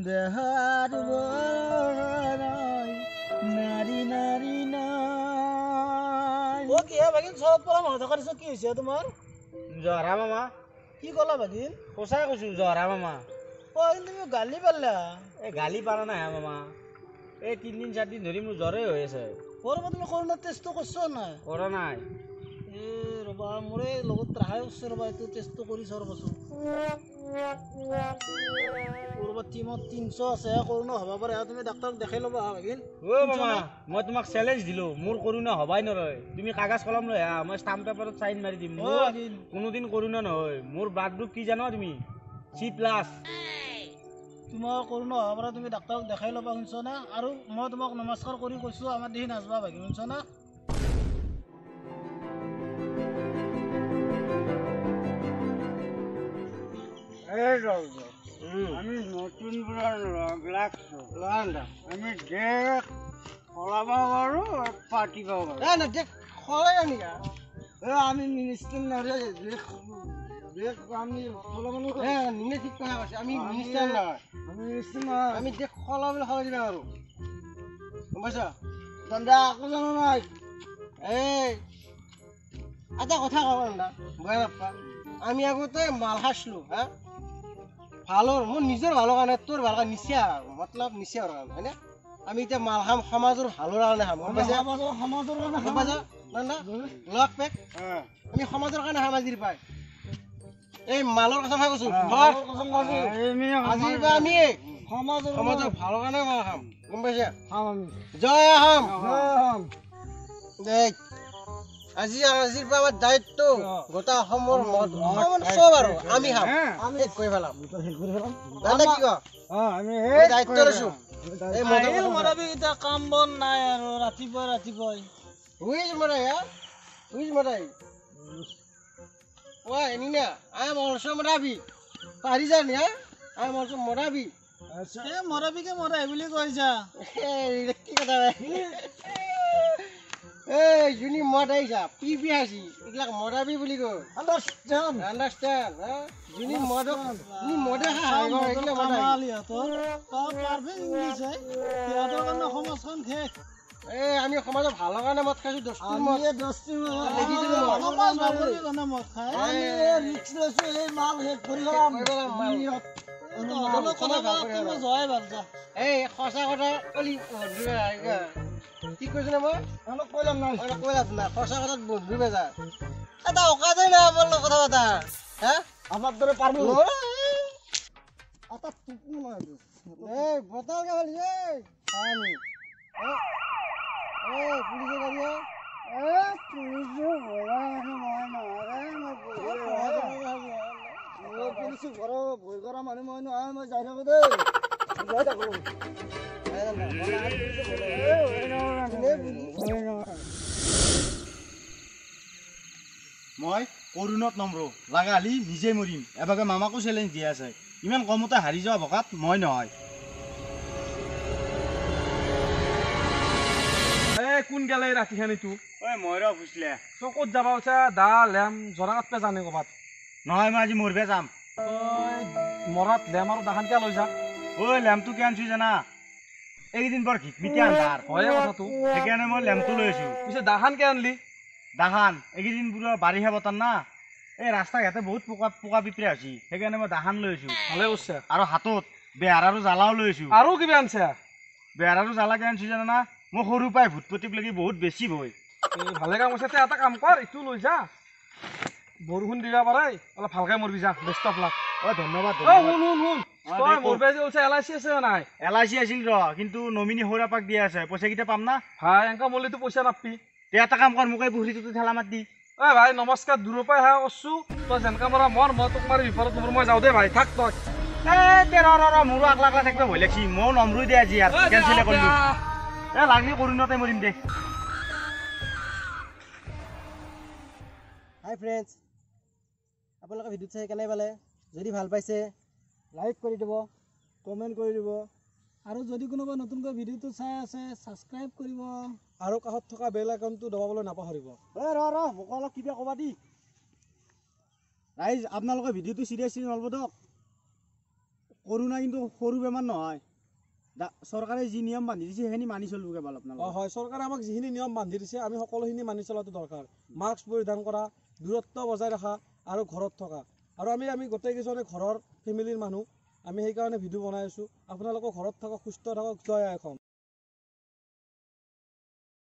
দেহাৰ বড়াই নাৰী নাৰী নাই। ও কি হে বাগিন সব পৰা মনত কৰিছ কি হৈছে তোমাৰ? জহৰা মামা কি ক'লা বাগিন? সঁচাই কৈছো জহৰা মামা। অ তুমি গালি পাৰলা? এই গালি পাৰা নাই মামা, এই 3 দিন 4 দিন ধৰি মোৰ জ্বৰে হৈ আছে। কৰবা তুমি কৰোণা টেষ্টটো কৰছ নাই? কৰা নাই। এ ৰবা মোৰে লগত ত্ৰাহাই আছে ৰবা, এইটো টেষ্টটো কৰি চাওঁ ৰবাচোন। কৰবা টিমত 300 আছে, কৰোণা হ'ব পাৰে, তুমি ডাক্তৰক দেখাই ল'বা বাগিন। অ মামা মই তোমাক চেলেঞ্জ দিলো, মোৰ কৰোণা হবাই নৰয়। তুমি কাগজ কলম লৈ আহা, মই ষ্টাম্প পেপাৰত চাইন মাৰি দিম। মোৰ কোনোদিন কৰোণা নহয়। মোৰ ব্লাড গ্ৰুপ কি জানো তুমি? C+। তোমাৰ কৰোণা হ'ব পাৰে, তুমি ডাক্তৰক দেখাই ল'বা, শুনছ না? আৰু মই তোমাক নমস্কাৰ কৰি কৈছোঁ, আমাৰ দেখি নাযাবা বাগিন, শুনছ না? আমি নতুন লগ লাগছো আমি দেশ সলাব পাৰো, পাতিব পাৰো। আমি মিনিষ্টাৰ নহয়, দেশ আমি ঠিক কথা কৈছে। আমি মিনিষ্টাৰ নহয়, আমি দেশ সলাবলৈ সলাই দিবা আৰু, গম পাইছ? দাদা আকৌ জানো নাই, এই এটা কথা কব দাদা, বয়া নাপা। আমি আগতে মাল খাইছিলো, হা ভালৰ, মোৰ নিজৰ ভালৰ কাৰণে, তোৰ ভাল কাৰণে নিচিয়া মতলব নিচিয়া কাৰণে, হয়নে? আমি এতিয়া মাল খাম সমাজৰ ভালৰ কাৰণে খাম, গম পাইছা? সমাজৰ কাৰণে গম পাইছা না? লগ পেক আমি সমাজৰ কাৰণে খাম আজিৰ পাই। এই মালৰ কথা ভাই কৈছো, আজিৰ পৰা আমি সমাজৰ ভালৰ কাৰণে মাল খাম, গম পাইছা? জয় আহোম। আজিৰ পৰা আমাৰ দায়িত্ব গোটা অসমৰ চব আৰু আমি খাম, আমি কৈ পেলাম। দাদা কি কয়? দায়িত্ব লৈছো। এতিয়া কাম বন নাই আৰু ৰাতিপুৱাই Who's Maria? Why, Nina? I am also Marabi. Parisan, yeah? I am also Marabi. মৰাবিকে মৰাই বুলি কৈছা? Hey, you need Maraisa, PPC. It's like Marabi বুলি কয়. Understand, huh? You need Mother. You Mother. এই আমি সমাজৰ ভালৰ কাৰণে মদ খাইছো, দস্তুৰ মদ। এই সঁচা কথা কলি কি কৈছো মই কৈলাম নাই, সঁচা কথাত বন্ধু বেজা এটা অকাজে নাই আমাৰ লগত কথা পতা, হা আমাৰ দৰে পাৰবো এটা টুকু নাই। এই বতাল গালি আমি পুলিশে গাড়ি পুলিচ ঘৰ ভয় কৰা মানুহ মই নহয়, মই যাই থাকো দেই, যাই থাকো। মই কৰোণাত নমৰো, লাগা হলি নিজে মৰিম। এবাগে মামাকো চেলেঞ্জ দিয়া আছে, ইমান কমতে হাৰি যোৱা ভকাত মই নহয়। কোন গেলে ৰাতিখানিটো? ঐ মই ৰ ফুচলে তই ক'ত যাবা হৈছে? দা লেম জৰা কাটপে জানে ক'বাত? নহয়, মই আজি মৰবে যাম। মৰাত লেম আৰু দাখান কিয় লৈ যা? ঐ লেম্পটো কি আনছো জানা? এইকেইদিন বৰ ঘিটমিটি আন্ধাৰ, হয়ে কথাটো। সেইকাৰণে মই লেম্পটো লৈ আছো। পিছে দাখান কিয় আনলি? দাহান এইকেইদিন পুৰা বাৰিষা বতৰ না, এই ৰাস্তা ঘাটে বহুত পোকা পিপৰা হৈছে, সেইকাৰণে মই দাহান লৈ আছো। ভালে কৈছে। আৰু হাতত বেহাৰ আৰু জ্বালাও লৈ আছো। আৰু কিবা আনছে? বেহাৰ আৰু জ্বালা কি আনছো জানা? মই সৰু পাই ভূত প্ৰতিক লাগি বহুত বেছি ভয়। ভালে কাম হৈছে, এটা কাম কৰ, ইটো লৈ যা। বৰষুণ দিবা পাৰে, অলপ ভালকে মৰবি যা। Best of luck. ধন্যবাদ। শুন তই মৰবে যে কৈছে LIC আছে নাই? LIC আছিল ৰ, কিন্তু নমিনী সৌৰাপাক দিয়া আছে, পইচা কেইটা পাম না? ভাই এনেকা মৰলিতো পইচা নাপবি। এটা কাম কৰ, মোক এই পুখুৰীটোতে ঠেলা মাত দি। ভাই নমস্কাৰ, দূৰৰ পৰাই সেৱা কৰছো, তই যেনেকা মৰা মই তোক মাৰি বিপদত নমৰো। মই যাওঁ দে ভাই, থাক তই। মোৰো আকলা থাকিব ভয় লাগছি, ময়ো নমৰো দে আজি আৰু কেনচেলে কৰিলো। লাগলি কৰোণাতে মৰিম দে। হাই ফ্ৰেণ্ডছ, আপোনালোকে ভিডিঅ'টো চাই কেনে পালে? যদি ভাল পাইছে লাইক কৰি দিব, কমেণ্ট কৰি দিব, আৰু যদি কোনোবা নতুনকৈ ভিডিঅ'টো চাই আছে ছাবস্ক্ৰাইব কৰিব, আৰু কাষত থকা বেল আইকনটো দবাবলৈ নাপাহৰিব। মোক অলপ কিবা ক'বা দি ৰাইজ, আপোনালোকে ভিডিঅ'টো চিৰিয়াছলি নল'ব দিয়ক। কৰোণা কিন্তু সৰু বেমাৰ নহয় চৰকাৰে যি নিয়ম বান্ধি দিছে সেইখিনি মানি চলিব কেৱল আপোনালোকে হয় চৰকাৰে আমাক যিখিনি নিয়ম বান্ধি দিছে আমি সকলোখিনি মানি চলাটো দৰকাৰ মাস্ক পৰিধান কৰা দূৰত্ব বজাই ৰখা আৰু ঘৰত থকা আৰু আমি গোটেইকেইজনে ঘৰৰ ফেমিলিৰ মানুহ আমি সেইকাৰণে ভিডিঅ' বনাই আছোঁ আপোনালোকক ঘৰত থাকক সুস্থ থাকক জয় আই অসম